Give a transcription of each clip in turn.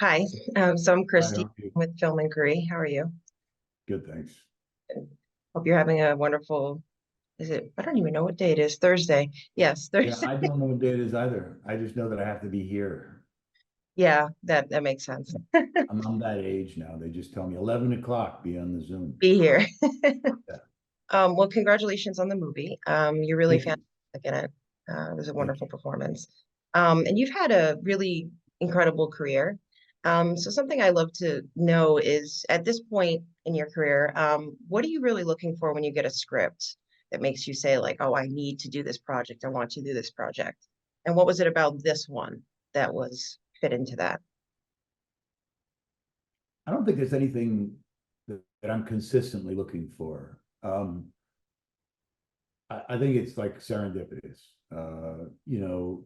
Hi, so I'm Hi, how Christy are you? with Film Inquiry. How are you? Good, thanks. Hope you're having a wonderful, I don't even know what day it is. Thursday. Yes, Yeah, Thursday. I don't know what day it is either. I just know that I have to be here. Yeah, that makes sense. I'm that age now. They just tell me 11 o'clock, be on the Zoom. Be here. Yeah, Well, congratulations on the movie. You're really thank you. fantastic in it. It was a Thank wonderful you. performance. And you've had a really incredible career. So something I love to know is at this point in your career, what are you really looking for when you get a script that makes you say like, oh, I need to do this project. I want to do this project. And what was it about this one that was fit into that? I don't think there's anything that I'm consistently looking for. I think it's like serendipitous. You know,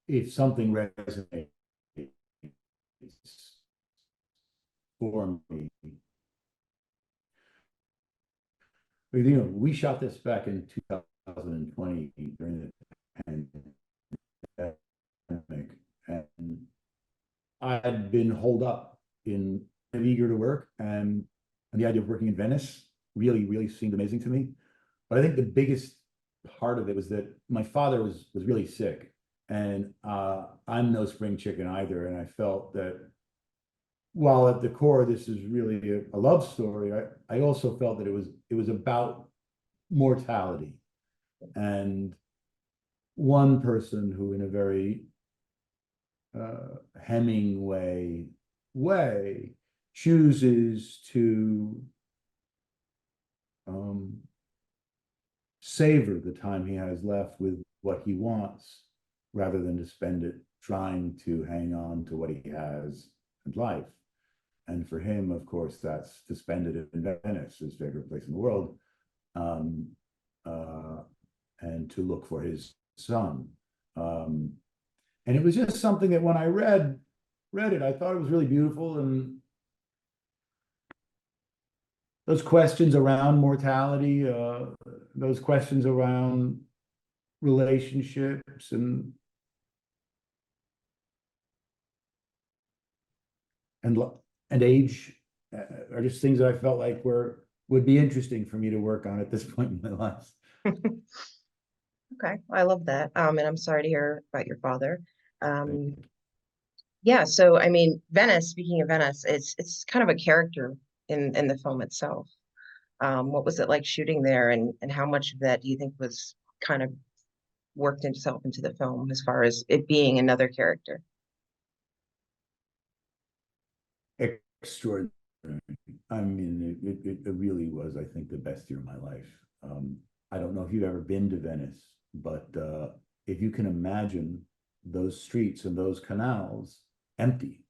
if something resonates for me, we shot this back in 2020 during the pandemic, and I had been holed up in eager to work, and the idea of working in Venice really seemed amazing to me. But I think the biggest part of it was that my father was really sick, and I'm no spring chicken either. And I felt that while at the core this is really a love story, I also felt that it was about mortality and one person who, in a very Hemingway way, chooses to um, savor the time he has left with what he wants rather than to spend it trying to hang on to what he has in life. And for him, of course, that's to spend it in Venice, his favorite place in the world, um, uh, and to look for his son. Um, and it was just something that when I read it, I thought it was really beautiful, and those questions around mortality, those questions around relationships and and age are just things that I felt like would be interesting for me to work on at this point in my life. Okay, I love that. And I'm sorry to hear about your father. Um, yeah, so I mean, Venice, speaking of Venice, it's kind of a character in the film itself. What was it like shooting there, and how much of that do you think was kind of worked itself into the film as far as it being another character? Extraordinary. I mean, it really was, I think, the best year of my life. Um, I don't know if you've ever been to Venice, but if you can imagine those streets and those canals empty,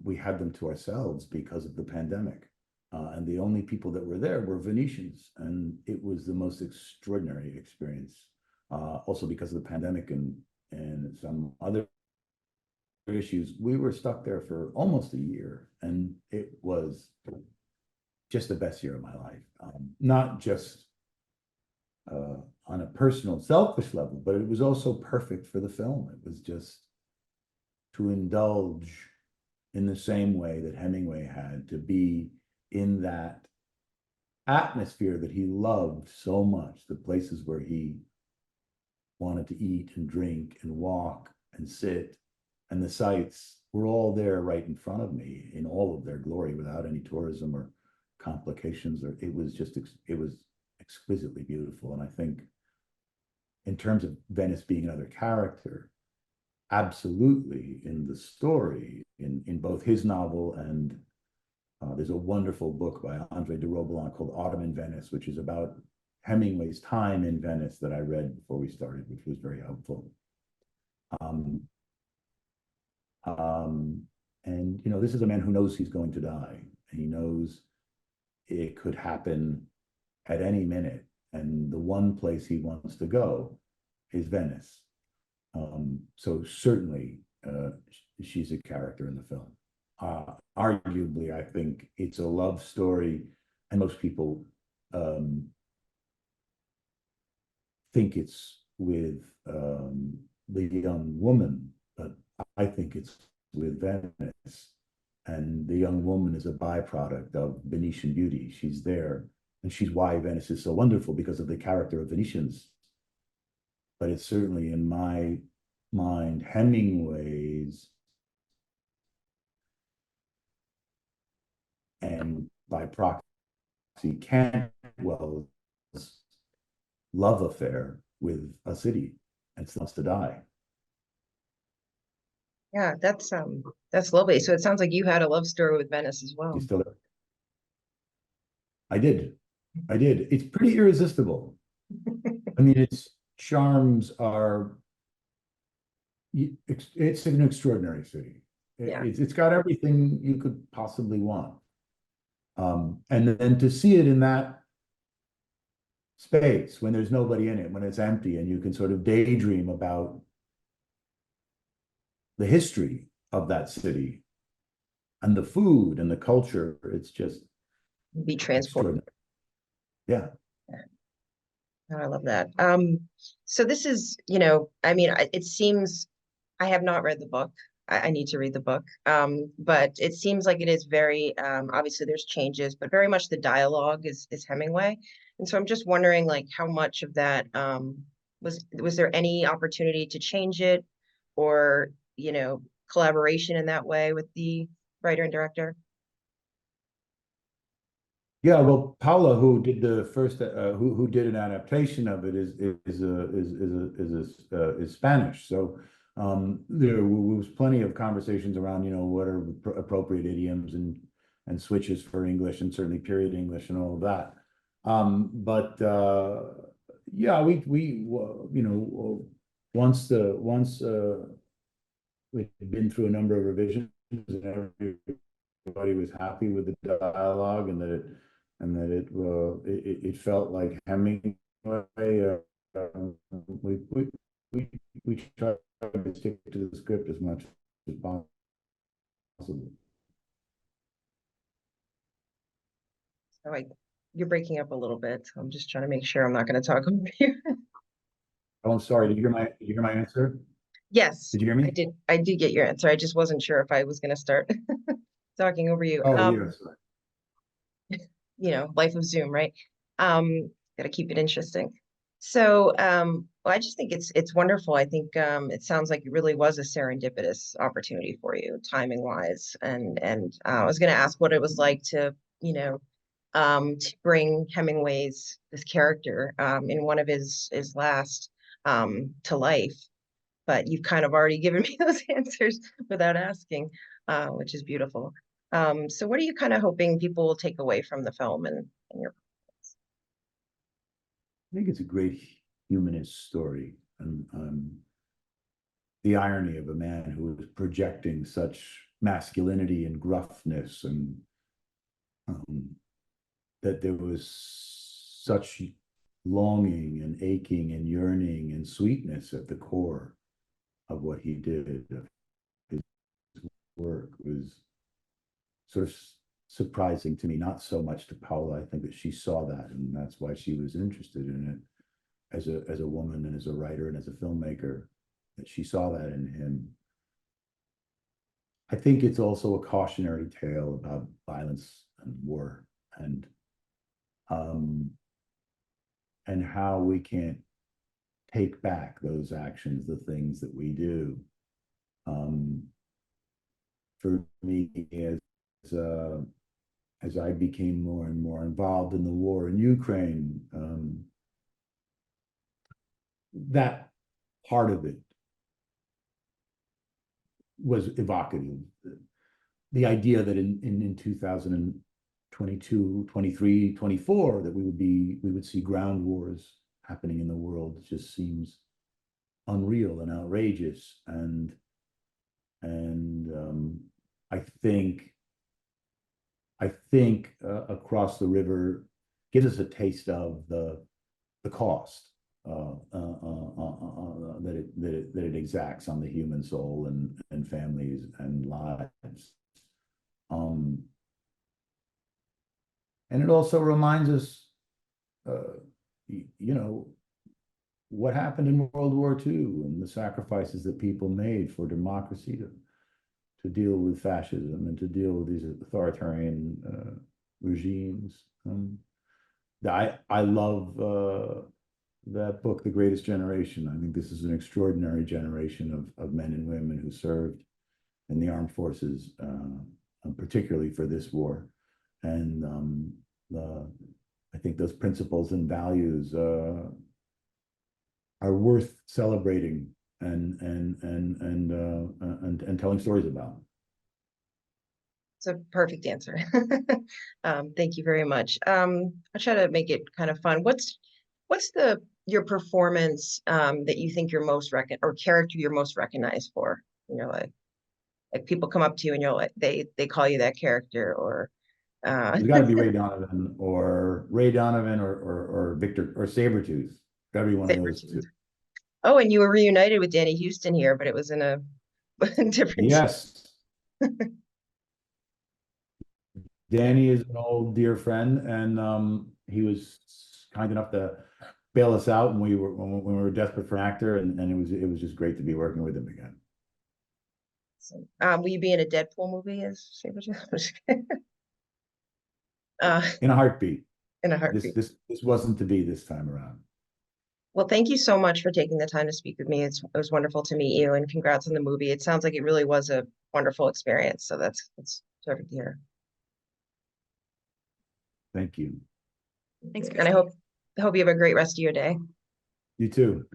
we had them to ourselves because of the pandemic. And the only people that were there were Venetians. And it was the most extraordinary experience. Also because of the pandemic and some other issues, we were stuck there for almost a year. And it was just the best year of my life. Not just on a personal, selfish level, but it was also perfect for the film. It was just to indulge in the same way that Hemingway had, to be in that atmosphere that he loved so much, the places where he wanted to eat and drink and walk and sit, and the sights were all there right in front of me in all of their glory without any tourism or complications. Or it was just it was exquisitely beautiful. And I think in terms of Venice being another character, absolutely in the story, in both his novel and there's a wonderful book by Andre de Robilant called Autumn in Venice, which is about Hemingway's time in Venice that I read before we started, which was very helpful. Um, um, and this is a man who knows he's going to die, and he knows it could happen at any minute. And the one place he wants to go is Venice. So certainly, she's a character in the film. Arguably, I think it's a love story, and most people um, think it's with the young woman, but I think it's with Venice. And the young woman is a byproduct of Venetian beauty. She's there, and she's why Venice is so wonderful, because of the character of Venetians. But it's certainly, in my mind, Hemingway's, and by proxy Cantwell's, love affair with a city, and wants to die. Yeah, that's lovely. So it sounds like you had a love story with Venice as well. She's still there. I did. I did. It's pretty irresistible. I mean, its charms are, it's an extraordinary city. Yeah. It's got everything you could possibly want. And then to see it in that space, when there's nobody in it, when it's empty, and you can sort of daydream about the history of that city and the food and the culture, it's just Be transported. extraordinary. Yeah. Oh, I love that. So this is, I mean, it seems I have not read the book. I need to read the book. But it seems like it is very, obviously there's changes, but very much the dialogue is Hemingway. And so I'm just wondering, like, how much of that was there any opportunity to change it, or, collaboration in that way with the writer and director? Yeah, well, Paula, who did the first, who did an adaptation of it, is Spanish. So there was plenty of conversations around, what are appropriate idioms and switches for English, and certainly period English and all of that. But yeah, once we'd been through a number of revisions, and everybody was happy with the dialogue, and it felt like Hemingway. We tried to stick to the script as much as possible. So you're breaking up a little bit. I'm just trying to make sure I'm not going to talk over you. Oh, I'm sorry. Did you hear my answer? Yes, Did you hear me? I did get your answer. I just wasn't sure if I was going to start talking over you. Oh, yes. Life of Zoom, right? Got to keep it interesting. So, well, I just think it's wonderful. I think it sounds like it really was a serendipitous opportunity for you, timing wise. And I was going to ask what it was like to bring Hemingway's this character in one of his last to life. But you've kind of already given me those answers without asking, which is beautiful. So what are you kind of hoping people will take away from the film and your I think it's a great humanist story, and the irony of a man who is projecting such masculinity and gruffness, and um, that there was such longing and aching and yearning and sweetness at the core of what he did. His work was sort of surprising to me, not so much to Paula. I think that she saw that, and that's why she was interested in it as a woman and as a writer and as a filmmaker, that she saw that in him. I think it's also a cautionary tale about violence and war, um, and how we can't take back those actions, the things that we do. For me, as I became more and more involved in the war in Ukraine, that part of it was evocative. The idea that in 2022, 23, 24, that we would see ground wars happening in the world just seems unreal and outrageous. And I think Across the River gives us a taste of the cost that it exacts on the human soul and families and lives. And it also reminds us, what happened in World War II and the sacrifices that people made for democracy deal with fascism and to deal with these authoritarian regimes. I love that book, The Greatest Generation. I think this is an extraordinary generation of men and women who served in the armed forces, particularly for this war. And I think those principles and values are worth celebrating and telling stories about. It's a perfect answer. Thank you very much. I'll try to make it kind of fun. What's your performance that you think you're most or character you're most recognized for? You know, like people come up to you and you're like they call you that character, or It's got to be Ray Donovan or Victor or Sabretooth. Got to be one of those two. Oh, and you were reunited with Danny Houston here, but it was in a different. Yes. Danny is an old dear friend, and he was kind enough to bail us out when we were desperate for an actor, and it was just great to be working with him again. Will you be in a Deadpool movie as Sabretooth? In a heartbeat. In a heartbeat. This wasn't to be this time around. Well, thank you so much for taking the time to speak with me. It was wonderful to meet you, and congrats on the movie. It sounds like it really was a wonderful experience. So that's terrific to hear. Thank you. Thanks, and I hope you have a great rest of your day. You too.